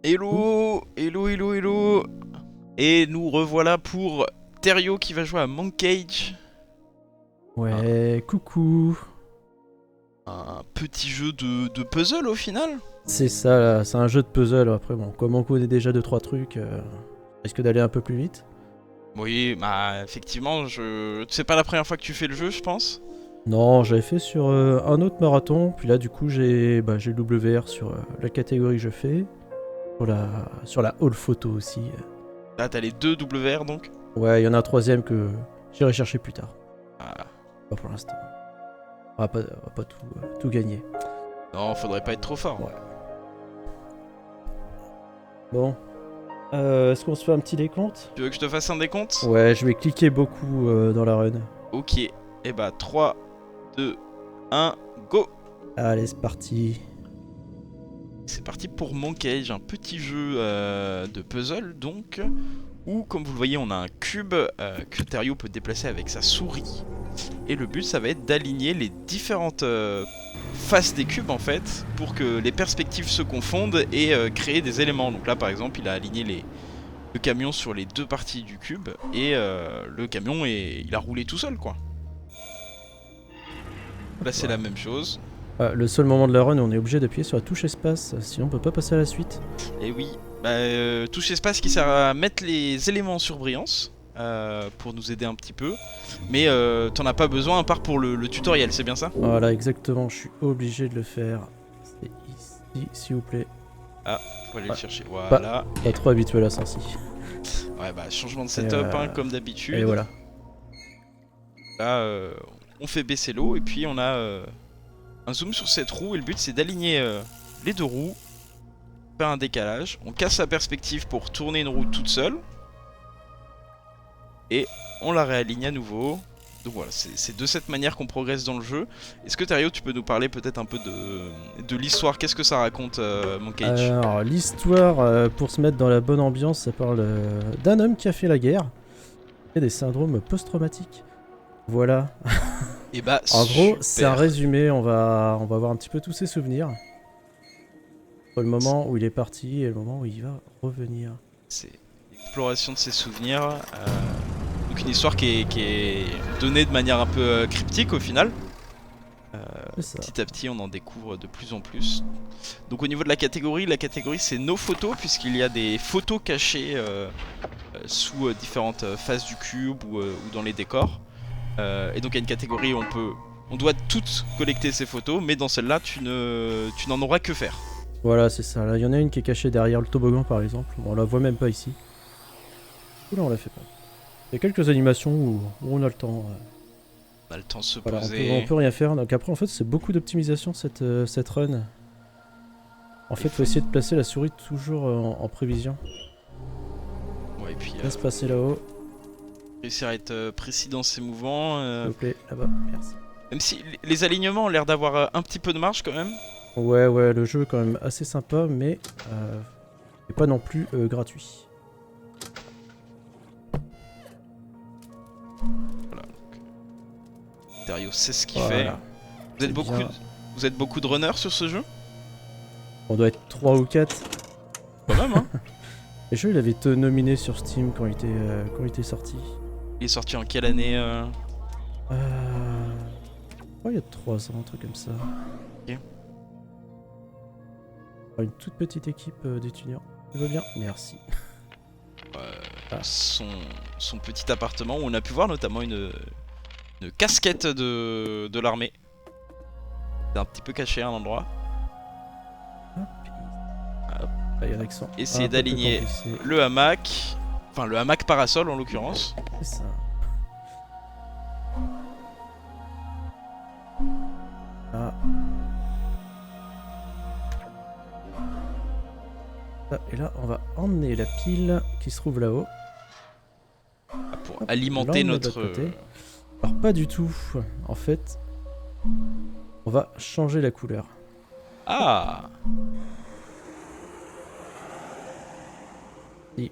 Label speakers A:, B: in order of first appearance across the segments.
A: Hello, hello, hello, hello. Et nous revoilà pour Thériault qui va jouer à Monkage.
B: Ouais, coucou.
A: Un petit jeu de puzzle au final.
B: C'est ça, là, c'est un jeu de puzzle. Après, bon, comme on connaît déjà 2-3 trucs, risque d'aller un peu plus vite.
A: Oui, bah effectivement, c'est pas la première fois que tu fais le jeu, je pense.
B: Non, j'avais fait sur un autre marathon, puis là, du coup, j'ai le WR sur la catégorie que je fais, sur la haul photo aussi.
A: Là, t'as les deux WR donc.
B: Ouais, il y en a un troisième que j'irai chercher plus tard.
A: Ah,
B: Pas pour l'instant. On va pas tout gagner.
A: non, faudrait pas être trop fort.
B: Ouais. Bon. Est-ce qu'on se fait un petit décompte?
A: Tu veux que je te fasse un décompte?
B: Ouais, je vais cliquer beaucoup dans la run.
A: Ok. Et bah 3, 2, 1, go.
B: Allez, c'est parti.
A: C'est parti pour Monkage, un petit jeu de puzzle donc, où comme vous le voyez on a un cube que Thériault peut déplacer avec sa souris. Et le but ça va être d'aligner les différentes faces des cubes en fait, pour que les perspectives se confondent et créer des éléments. Donc là par exemple il a aligné le camion sur les deux parties du cube, et le camion il a roulé tout seul quoi. Là c'est la même chose.
B: Le seul moment de la run où on est obligé d'appuyer sur la touche espace, sinon on peut pas passer à la suite.
A: Et oui, touche espace qui sert à mettre les éléments en surbrillance pour nous aider un petit peu. Mais t'en as pas besoin à part pour le tutoriel, c'est bien ça?
B: Voilà, exactement, je suis obligé de le faire. C'est ici, s'il vous plaît.
A: Ah, faut aller le chercher.
B: Pas,
A: Voilà.
B: pas trop habitué à ça, si.
A: Ouais, bah changement de
B: Et,
A: setup comme
B: et
A: d'habitude.
B: voilà.
A: Là, on fait baisser l'eau et puis on a un zoom sur cette roue. Et le but c'est d'aligner les deux roues, faire un décalage. On casse la perspective pour tourner une roue toute seule. Et on la réaligne à nouveau. Donc voilà, c'est de cette manière qu'on progresse dans le jeu. Est-ce que Thériault, tu peux nous parler peut-être un peu de l'histoire? Qu'est-ce que ça raconte, Monkage?
B: Alors, l'histoire, pour se mettre dans la bonne ambiance, ça parle d'un homme qui a fait la guerre et des syndromes post-traumatiques. Voilà.
A: Et bah,
B: En gros, c'est un
A: super.
B: résumé, on va voir un petit peu tous ses souvenirs. Entre le moment où il est parti et le moment où il va revenir.
A: C'est l'exploration de ses souvenirs. Donc une histoire qui est donnée de manière un peu cryptique au final.
B: C'est ça.
A: Petit à petit, on en découvre de plus en plus. Donc au niveau de la catégorie c'est nos photos, puisqu'il y a des photos cachées sous différentes faces du cube ou dans les décors. Et donc il y a une catégorie où on doit toutes collecter ces photos, mais dans celle-là tu n'en auras que faire.
B: Voilà, c'est ça. Là, il y en a une qui est cachée derrière le toboggan, par exemple. Bon, on la voit même pas ici. Oula, on la fait pas. Il y a quelques animations où on a le temps.
A: On a le temps de se
B: Voilà, on
A: poser.
B: peut rien faire. Donc après, en fait, c'est beaucoup d'optimisation cette run. En fait, faut essayer de placer la souris toujours en prévision.
A: Ouais, et puis
B: Laisse passer là-haut,
A: réussir à être précis dans ses mouvements.
B: s'il vous plaît. Là-bas, merci.
A: Même si les alignements ont l'air d'avoir un petit peu de marge quand même.
B: Ouais, le jeu est quand même assez sympa, mais c'est pas non plus gratuit.
A: Voilà. Thériault sait ce qu'il fait.
B: Voilà.
A: Vous êtes,
B: C'est
A: beaucoup,
B: bien.
A: vous êtes beaucoup de runners sur ce jeu?
B: On doit être 3 ou 4.
A: Quand même, hein.
B: Le jeu, il avait été nominé sur Steam quand il était sorti.
A: Il est sorti en quelle année
B: Oh, il y a 3 ans, un truc comme ça.
A: Ok.
B: Une toute petite équipe d'étudiants. Ça va bien? Merci. Ah.
A: son petit appartement où on a pu voir notamment une casquette de l'armée. C'est un petit peu caché à un endroit. Hop.
B: Ah, il y en a qui sont
A: Essayer
B: un peu plus
A: d'aligner
B: compliqués.
A: le hamac, enfin le hamac parasol en l'occurrence.
B: C'est ça. Ah. Ah, et là, on va emmener la pile qui se trouve là-haut.
A: Pour
B: Hop,
A: alimenter
B: l'emmener de
A: notre...
B: l'autre côté. Alors, pas du tout. En fait, on va changer la couleur.
A: Ah,
B: S'il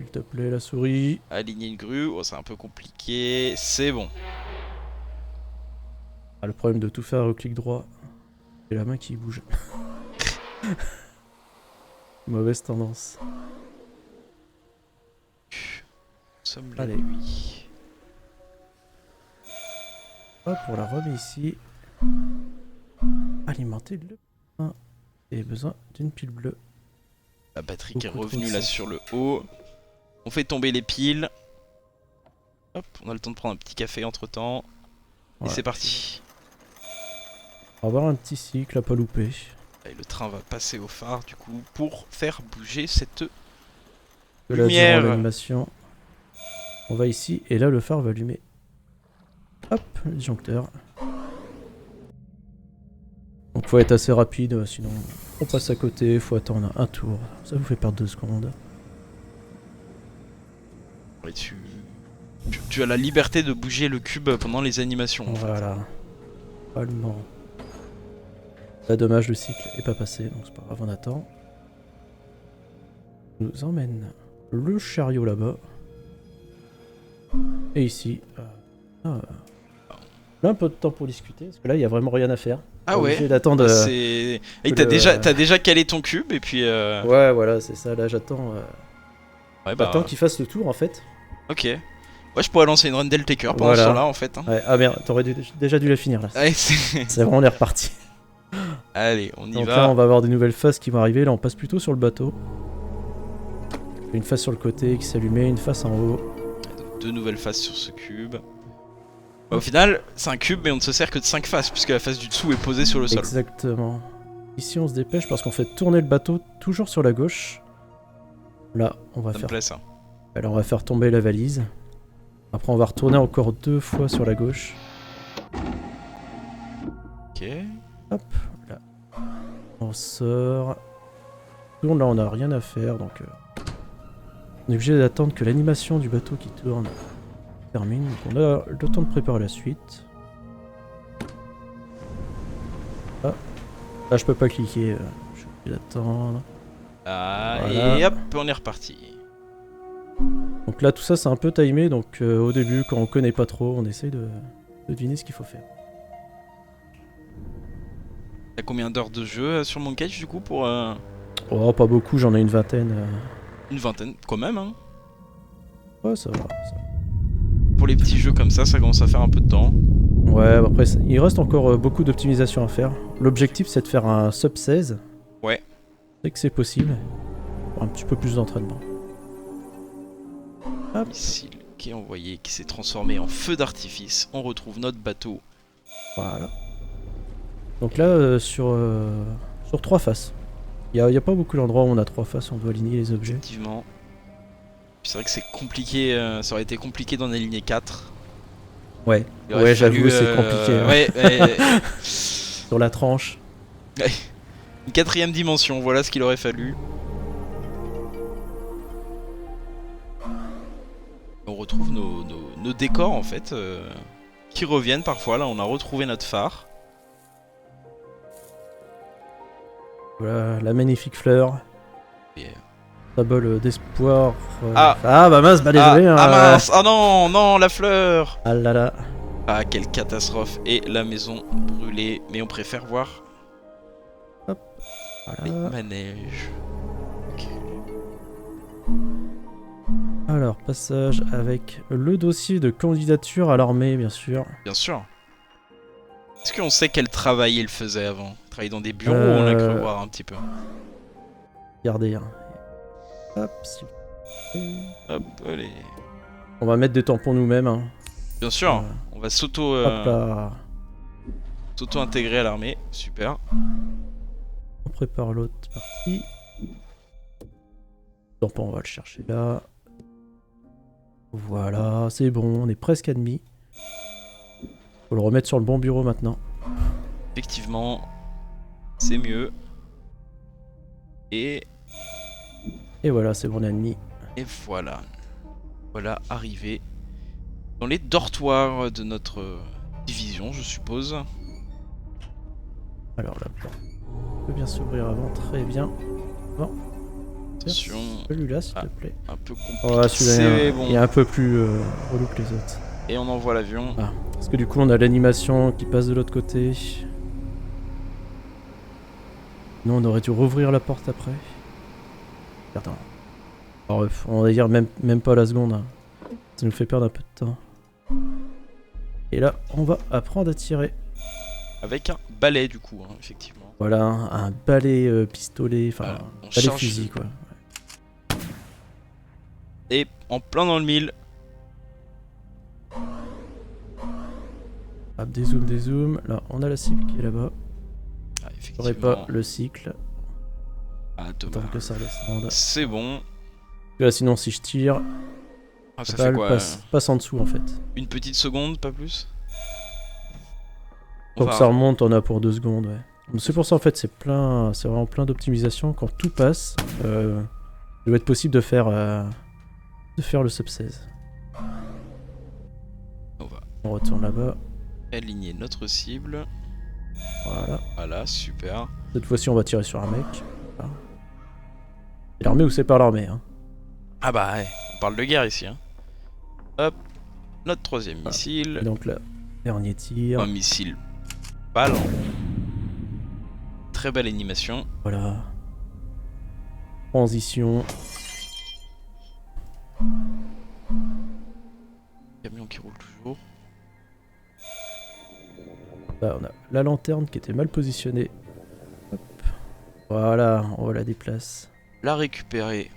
B: te plaît, la souris.
A: aligner une grue, oh, c'est un peu compliqué, c'est bon.
B: Ah, le problème de tout faire au clic droit, c'est la main qui bouge. Mauvaise tendance.
A: Nous sommes la
B: Allez.
A: nuit.
B: Hop, on la remet ici. Alimenter le pain. Et besoin d'une pile bleue.
A: La batterie qui est
B: Beaucoup trop
A: revenue
B: de
A: là
B: ça.
A: sur le haut. On fait tomber les piles. Hop, on a le temps de prendre un petit café entre temps. Et
B: Ouais.
A: c'est parti.
B: On va avoir un petit cycle à pas louper.
A: Et le train va passer au phare du coup pour faire bouger cette
B: Que là,
A: lumière.
B: durant l'animation, on va ici et là le phare va allumer. Hop, le disjoncteur. Donc faut être assez rapide, sinon on passe à côté, faut attendre un tour. Ça vous fait perdre 2 secondes.
A: Et tu as la liberté de bouger le cube pendant les animations. En fait.
B: Voilà. Pas le moment. Là, dommage, le cycle est pas passé, donc c'est pas grave, on attend. On nous emmène le chariot là-bas. Et ici. On a un peu de temps pour discuter, parce que là, il y a vraiment rien à faire.
A: Ah ouais.
B: Obligé d'attendre.
A: Et t'as déjà calé ton cube et puis.
B: Ouais, voilà, c'est ça. Là, j'attends.
A: Ouais, bah.
B: J'attends qu'il fasse le tour en fait.
A: Ok. Ouais, je pourrais lancer une run Taker pendant
B: Voilà.
A: ce temps-là en fait. Hein.
B: Ouais, ah merde, t'aurais déjà dû la finir là.
A: Ouais, c'est.
B: C'est vraiment, on est reparti.
A: Allez, on y
B: Donc
A: va.
B: là, on va avoir des nouvelles phases qui vont arriver. Là, on passe plutôt sur le bateau. Une face sur le côté qui s'allumait, une face en haut.
A: Deux nouvelles faces sur ce cube. Au final, c'est un cube, mais on ne se sert que de 5 faces, puisque la face du dessous est posée sur le sol.
B: Exactement. Ici, on se dépêche parce qu'on fait tourner le bateau toujours sur la gauche. Là, on va
A: Ça me
B: faire.
A: plaît ça.
B: Alors, on va faire tomber la valise. Après, on va retourner encore 2 fois sur la gauche.
A: Ok.
B: Hop, là. On sort. Tourne, là, on n'a rien à faire, donc... on est obligé d'attendre que l'animation du bateau qui tourne termine. Donc on a le temps de préparer la suite. Ah. Là, je peux pas cliquer. Je suis obligé d'attendre.
A: Ah,
B: Voilà.
A: et hop, on est reparti.
B: Donc là, tout ça, c'est un peu timé. Donc au début, quand on connaît pas trop, on essaye de deviner ce qu'il faut faire.
A: T'as combien d'heures de jeu sur mon catch du coup pour
B: Oh, pas beaucoup, j'en ai une vingtaine.
A: une vingtaine quand même hein.
B: Ouais, ça va.
A: Pour les petits jeux comme ça commence à faire un peu de temps.
B: Ouais, bah après, il reste encore beaucoup d'optimisation à faire. L'objectif, c'est de faire un sub 16.
A: Ouais.
B: C'est que c'est possible. Pour un petit peu plus d'entraînement. Hop.
A: Missile qui est envoyé, qui s'est transformé en feu d'artifice. On retrouve notre bateau.
B: Voilà. Donc là, sur 3 faces. Il n'y a pas beaucoup d'endroits où on a 3 faces, on doit aligner les objets.
A: Effectivement. Puis c'est vrai que c'est compliqué, ça aurait été compliqué d'en aligner 4.
B: Ouais,
A: Il aurait
B: ouais,
A: fallu,
B: j'avoue, c'est compliqué. Hein.
A: Ouais,
B: Sur la tranche.
A: une 4ème dimension, voilà ce qu'il aurait fallu. On retrouve nos décors en fait, qui reviennent parfois. Là, on a retrouvé notre phare.
B: Voilà, la magnifique fleur.
A: Et,
B: Symbole d'espoir.
A: Ah.
B: Bah mince, bah désolé.
A: Ah
B: hein.
A: mince, ah non, non, la fleur.
B: Ah là là.
A: Ah, quelle catastrophe. Et la maison brûlée. Mais on préfère voir les
B: Voilà.
A: manèges. Ok.
B: Alors, passage avec le dossier de candidature à l'armée, bien sûr.
A: Bien sûr. Est-ce qu'on sait quel travail il faisait avant? Travailler dans des bureaux, on a cru voir un petit peu.
B: Regardez. Hein. Hop, s'il vous plaît.
A: Hop, allez.
B: On va mettre des tampons nous-mêmes. Hein.
A: Bien sûr,
B: Euh,
A: on va
B: Hop là.
A: s'auto-intégrer à l'armée. Super.
B: On prépare l'autre partie. Tampon, on va le chercher là. Voilà, c'est bon, on est presque admis. Faut le remettre sur le bon bureau maintenant.
A: Effectivement, c'est mieux. Et
B: voilà, c'est bon, on est admis.
A: voilà. Voilà, arrivé dans les dortoirs de notre division, je suppose.
B: Alors la porte peut bien s'ouvrir avant, très bien. Bon,
A: Attention,
B: celui-là s'il
A: Ah.
B: te plaît.
A: un peu compliqué.
B: Oh, celui-là,
A: C'est bon.
B: il est un peu plus relou que les autres.
A: Et on envoie l'avion.
B: Ah, parce que du coup, on a l'animation qui passe de l'autre côté. Non, on aurait dû rouvrir la porte après. Attends. Alors, on va dire même pas la seconde. Hein. Ça nous fait perdre un peu de temps. Et là, on va apprendre à tirer.
A: Avec un balai du coup, hein, effectivement.
B: Voilà, un balai pistolet, enfin
A: Voilà,
B: un
A: on
B: balai
A: change
B: fusil quoi.
A: Et en plein dans le mille.
B: Hop, des zooms. Là, on a la cible qui est là-bas.
A: Ah,
B: J'aurais
A: effectivement.
B: pas le cycle.
A: Ah,
B: Tant
A: Thomas.
B: que ça descende.
A: C'est bon.
B: Là, sinon, si je tire,
A: Ah, ça
B: la
A: fait
B: balle
A: quoi
B: passe en dessous en fait.
A: Une petite seconde, pas plus. On
B: Donc
A: va-
B: ça remonte, on a pour 2 secondes, ouais. C'est pour ça en fait, c'est vraiment plein d'optimisation. Quand tout passe, il doit être possible de faire le sub 16. On retourne là-bas.
A: Aligner notre cible.
B: Voilà.
A: Voilà, super.
B: Cette fois-ci, on va tirer sur un mec. Voilà. C'est l'armée ou c'est pas l'armée, hein.
A: Ah bah ouais, on parle de guerre ici. Hein. Hop, notre troisième
B: Voilà.
A: missile.
B: Et donc là, dernier tir.
A: Un missile ballon. Très belle animation.
B: Voilà. Transition.
A: Camion qui roule toujours.
B: Là, on a la lanterne qui était mal positionnée. Hop. Voilà, on la déplace.
A: La récupérer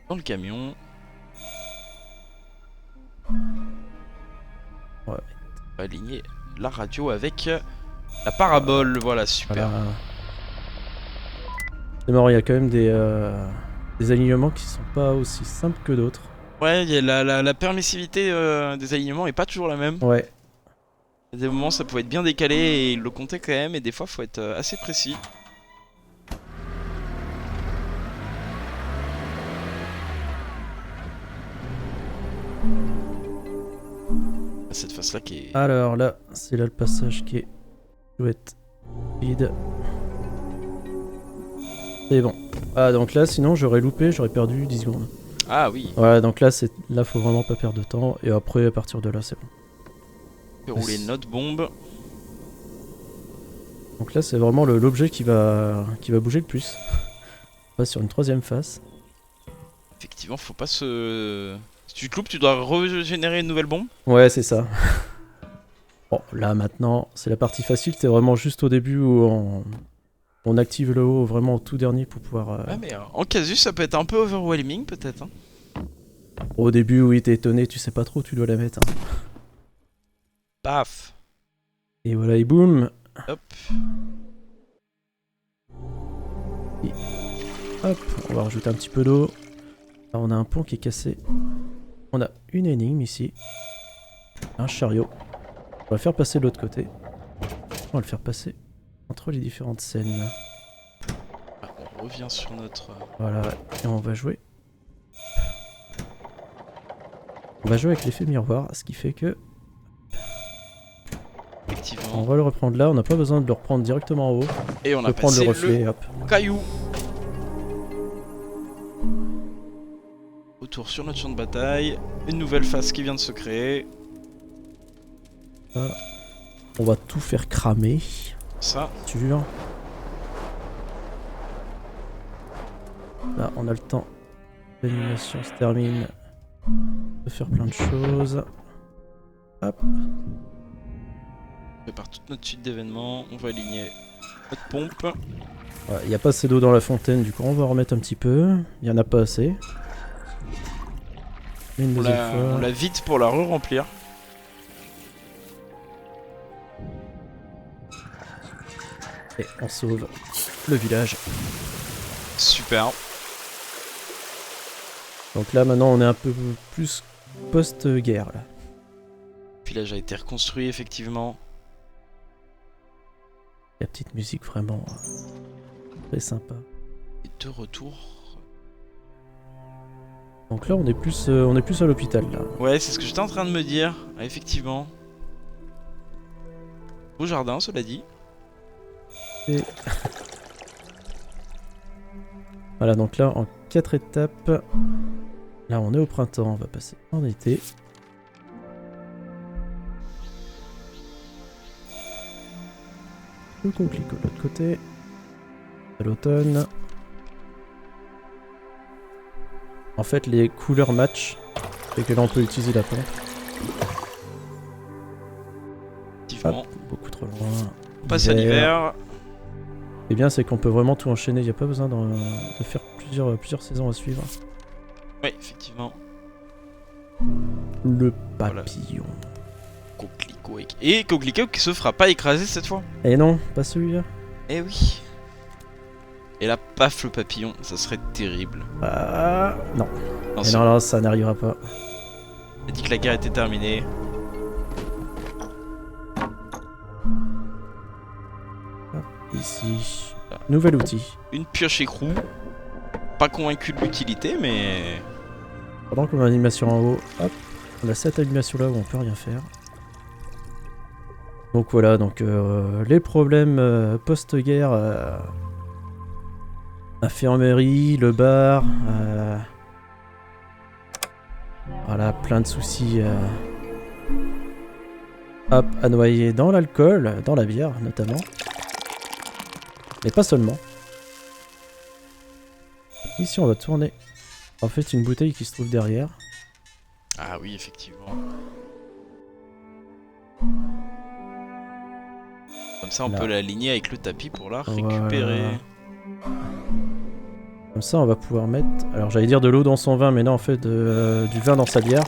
A: dans le camion.
B: Ouais.
A: On va aligner la radio avec la parabole. Voilà, super.
B: Voilà. C'est marrant, il y a quand même des alignements qui sont pas aussi simples que d'autres.
A: Ouais, y a la permissivité des alignements est pas toujours la même.
B: Ouais.
A: Il y a des moments ça pouvait être bien décalé et il le comptait quand même, et des fois faut être assez précis. Cette face là qui est...
B: Alors là, c'est là le passage qui est chouette. Vide. C'est bon. Ah donc là sinon j'aurais loupé, j'aurais perdu 10 secondes.
A: Ah oui,
B: Ouais donc là faut vraiment pas perdre de temps et après à partir de là c'est bon.
A: fait rouler notre bombe.
B: Donc là c'est vraiment l'objet qui va bouger le plus. On passe sur une troisième face.
A: Effectivement, faut pas se... Si tu te loupes, tu dois régénérer une nouvelle bombe.
B: Ouais c'est ça. Bon là maintenant c'est la partie facile, c'est vraiment juste au début où on active le haut vraiment au tout dernier pour pouvoir...
A: Ouais mais en casus ça peut être un peu overwhelming peut-être. Hein.
B: Au début oui t'es étonné, tu sais pas trop où tu dois la mettre. Hein.
A: Paf.
B: Et voilà et boum.
A: Hop.
B: Et hop, on va rajouter un petit peu d'eau. Là on a un pont qui est cassé. On a une énigme ici. Un chariot. On va le faire passer de l'autre côté. On va le faire passer entre les différentes scènes.
A: Ah, on revient sur notre...
B: Voilà, et on va jouer. On va jouer avec l'effet miroir, ce qui fait que
A: Effectivement.
B: on va le reprendre là, on n'a pas besoin de le reprendre directement en haut.
A: Et on
B: On
A: a
B: peut prendre
A: passé
B: le reflet, hop.
A: caillou. Autour sur notre champ de bataille. Une nouvelle phase qui vient de se créer.
B: On va tout faire cramer.
A: Ça.
B: Sûr. Là, on a le temps. L'animation se termine. De faire plein de choses. Hop.
A: On prépare toute notre suite d'événements. On va aligner notre pompe.
B: Il n'y a pas assez d'eau dans la fontaine, du coup on va remettre un petit peu. Il n'y en a pas assez. Une
A: On
B: deuxième fois.
A: la vide pour la re-remplir.
B: Et on sauve le village.
A: Super.
B: Donc là maintenant on est un peu plus post-guerre là.
A: Le village a été reconstruit effectivement.
B: La petite musique vraiment très sympa.
A: Et de retour.
B: Donc là on est plus à l'hôpital là.
A: Ouais, c'est ce que j'étais en train de me dire. Ah, effectivement. Beau jardin, cela dit.
B: Et... voilà donc là en 4 étapes. Là on est au printemps, on va passer en été. Le coquelicot de l'autre côté. À l'automne. En fait, les couleurs match. Et que là, on peut utiliser la pompe.
A: Effectivement.
B: Hop, beaucoup trop loin.
A: On passe à l'hiver.
B: Et bien, c'est qu'on peut vraiment tout enchaîner. Il n'y a pas besoin de faire plusieurs saisons à suivre.
A: Oui, effectivement.
B: Le papillon.
A: Coquelicot. Et Coquelicot qui se fera pas écraser cette fois.
B: Et non, pas celui-là.
A: Eh oui. Et là, paf, le papillon. Ça serait terrible.
B: Non.
A: Non,
B: Et non, ça n'arrivera pas.
A: Il a dit que la guerre était terminée.
B: Ici. Nouvel outil.
A: Une pioche écrou. Pas convaincu de l'utilité, mais...
B: Pendant qu'on a l'animation en haut, hop, on a cette animation là où on peut rien faire. Donc voilà, donc les problèmes post-guerre, infirmerie, le bar, voilà, plein de soucis. Hop, à noyer dans l'alcool, dans la bière notamment. Mais pas seulement. Ici on va tourner. En fait une bouteille qui se trouve derrière.
A: Ah oui, effectivement. Comme ça, on peut l'aligner avec le tapis pour la récupérer.
B: Voilà. Comme ça, on va pouvoir mettre... Alors, j'allais dire de l'eau dans son vin, mais non, en fait, du vin dans sa bière.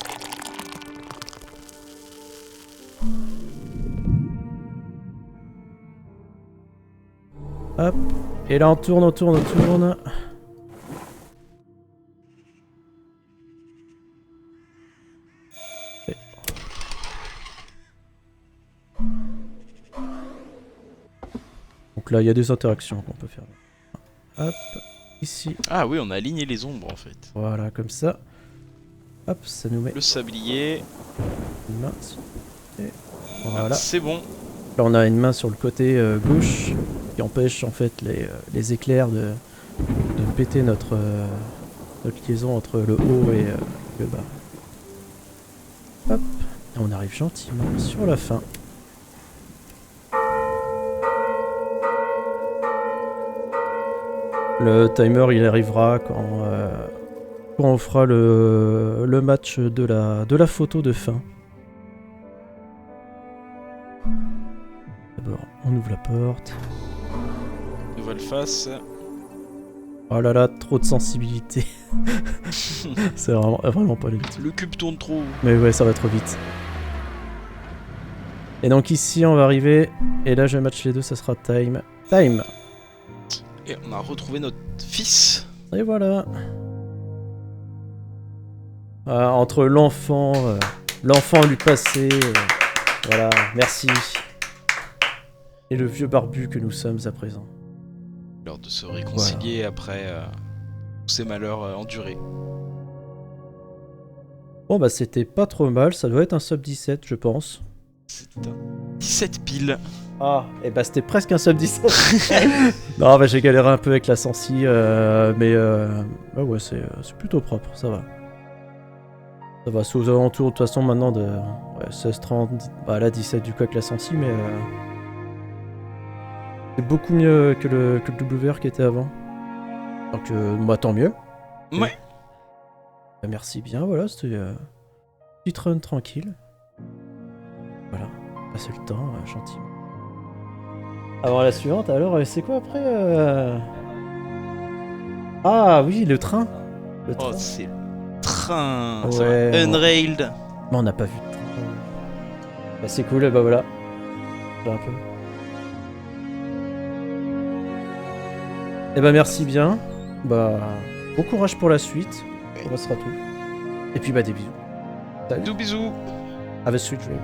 B: Hop. Et là, on tourne, on tourne, on tourne. Donc là, il y a des interactions qu'on peut faire. Hop, ici.
A: Ah oui, on a aligné les ombres en fait.
B: Voilà, comme ça. Hop, ça nous met
A: Le sablier.
B: une main. Et voilà.
A: C'est bon.
B: Là, on a une main sur le côté gauche qui empêche en fait les éclairs de péter notre liaison entre le haut et le bas. Hop, et on arrive gentiment sur la fin. Le timer il arrivera quand on fera le match de la photo de fin. D'abord on ouvre la porte.
A: Nouvelle face.
B: Oh là là, trop de sensibilité. C'est vraiment pas l'habitude.
A: Le cube tourne trop.
B: Mais ouais, ça va trop vite. Et donc ici on va arriver. Et là je match les deux, ça sera time. Time.
A: Et on a retrouvé notre fils.
B: Et voilà. Entre l'enfant du passé, voilà, merci. Et le vieux barbu que nous sommes à présent.
A: L'heure de se réconcilier après tous ces malheurs endurés.
B: Bon bah c'était pas trop mal, ça doit être un sub 17 je pense.
A: C'est un 17 piles.
B: Ah, et bah c'était presque un sub 17. Non bah j'ai galéré un peu avec la sensi, mais bah ouais c'est plutôt propre, ça va. Ça va, c'est aux alentours de toute façon maintenant de 16-30, bah là 17 du coup avec la sensi, mais c'est beaucoup mieux que le WR qui était avant. Donc bah tant mieux.
A: Ouais.
B: Bah, merci bien, voilà, c'était petite run tranquille. Voilà, passer le temps gentiment. Avant la suivante, alors c'est quoi après Ah oui, le train.
A: Oh, c'est le train.
B: Ouais,
A: Unrailed.
B: Mais on n'a pas vu de train. Bah, c'est cool, bah voilà. J'ai un peu. Et bah merci bien. Bah bon courage pour la suite. Ça sera tout. Et puis bah des bisous. Salut.
A: Bisous bisous.
B: Have a sweet dream.